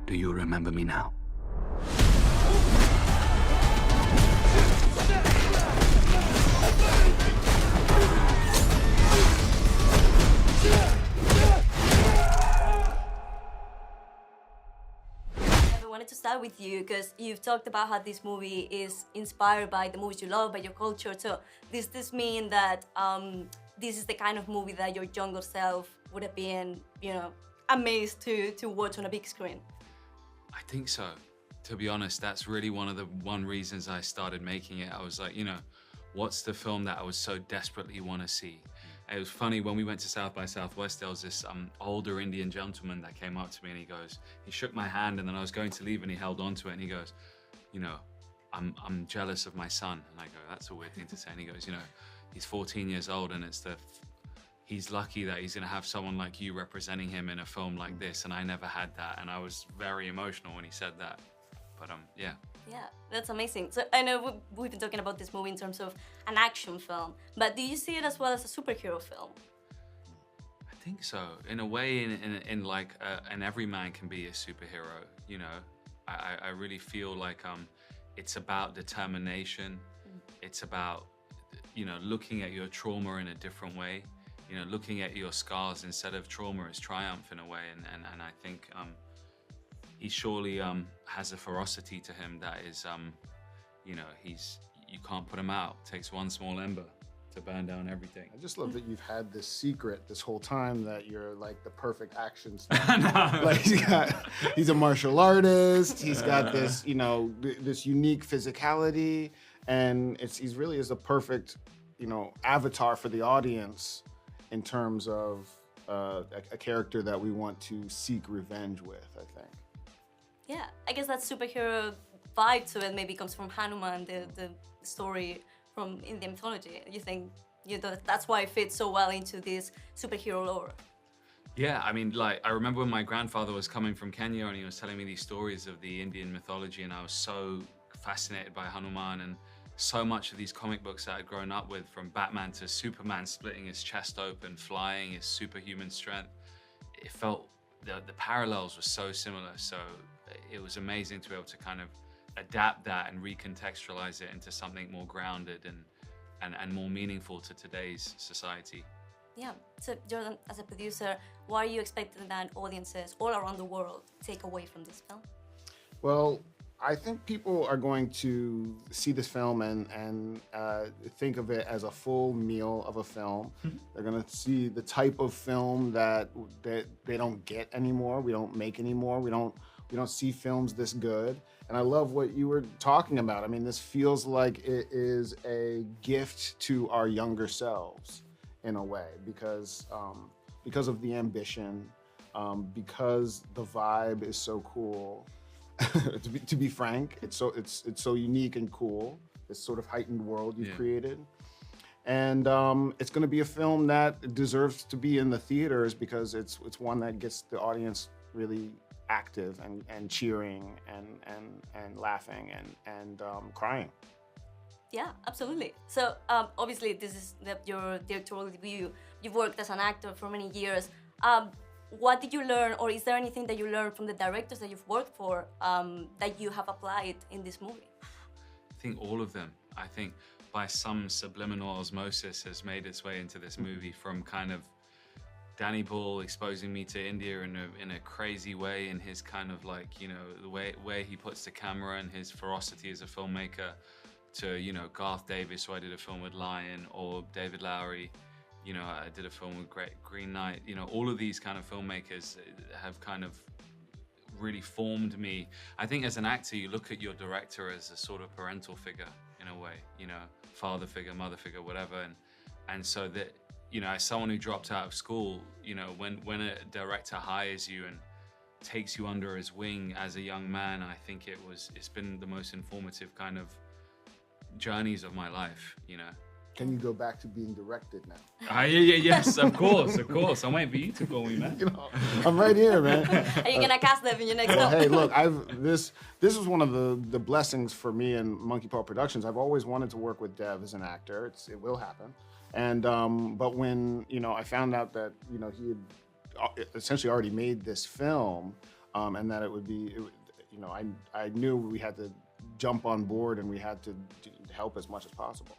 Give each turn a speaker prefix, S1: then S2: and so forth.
S1: Do you remember me now?
S2: I wanted to start with you because you've talked about how this movie is inspired by the movies you love, by your culture. So does this mean that this is the kind of movie that your younger self would have been, amazed to watch on a big screen?
S3: I think so. To be honest, that's really one reasons I started making it. I was like, what's the film that I would so desperately want to see? It was funny, when we went to South by Southwest, there was this older Indian gentleman that came up to me and he shook my hand, and then I was going to leave and he held onto it and he goes, I'm jealous of my son. And I go, that's a weird thing to say. And he goes, he's 14 years old and he's lucky that he's gonna have someone like you representing him in a film like this, and I never had that. And I was very emotional when he said that. But yeah.
S2: Yeah, that's amazing. So I know we've been talking about this movie in terms of an action film, but do you see it as well as a superhero film?
S3: I think so. In a way, in like an everyman can be a superhero. I really feel like it's about determination. It's about looking at your trauma in a different way. Looking at your scars instead of trauma as triumph in a way. And I think he surely has a ferocity to him that is, you can't put him out. It takes one small ember to burn down everything.
S4: I just love that you've had this secret this whole time that you're like the perfect action star.
S3: No.
S4: Like he's a martial artist. He's got this, this unique physicality, and he really is a perfect, avatar for the audience in terms of a character that we want to seek revenge with, I think.
S2: Yeah, I guess that superhero vibe to it maybe comes from Hanuman, the story from Indian mythology. You think that's why it fits so well into this superhero lore?
S3: Yeah, I mean, I remember when my grandfather was coming from Kenya and he was telling me these stories of the Indian mythology, and I was so fascinated by Hanuman and so much of these comic books that I'd grown up with, from Batman to Superman splitting his chest open, flying, his superhuman strength. It felt, the parallels were so similar, so it was amazing to be able to kind of adapt that and recontextualize it into something more grounded and more meaningful to today's society.
S2: Yeah, so Jordan, as a producer, what are you expecting that audiences all around the world take away from this film?
S4: Well, I think people are going to see this film and think of it as a full meal of a film. They're going to see the type of film that they don't get anymore. We don't make anymore. We don't see films this good. And I love what you were talking about. I mean, this feels like it is a gift to our younger selves in a way, because of the ambition, because the vibe is so cool. to be frank, it's so unique and cool. This sort of heightened world you've created, and it's going to be a film that deserves to be in the theaters because it's one that gets the audience really active and cheering and laughing and crying.
S2: Yeah, absolutely. So obviously this is your directorial debut. You've worked as an actor for many years. What did you learn, or is there anything that you learned from the directors that you've worked for that you have applied in this movie?
S3: I think all of them. I think by some subliminal osmosis has made its way into this movie, from kind of Danny Boyle exposing me to India in a crazy way, in his kind of like, the way he puts the camera and his ferocity as a filmmaker, to, Garth Davis, who I did a film with Lion, or David Lowery, I did a film with Green Knight. All of these kind of filmmakers have kind of really formed me. I think as an actor, you look at your director as a sort of parental figure in a way, father figure, mother figure, whatever. And so that, as someone who dropped out of school, when a director hires you and takes you under his wing as a young man, I think it's been the most informative kind of journeys of my life,
S4: Can you go back to being directed now?
S3: Yes, of course. I'm waiting for you to call me, man.
S4: I'm right here, man.
S2: Are you gonna cast them in your next film?
S4: Hey, look, this is one of the blessings for me and Monkey Paw Productions. I've always wanted to work with Dev as an actor. It will happen. And but when I found out that he had essentially already made this film, and that it would be, I knew we had to jump on board and we had to help as much as possible.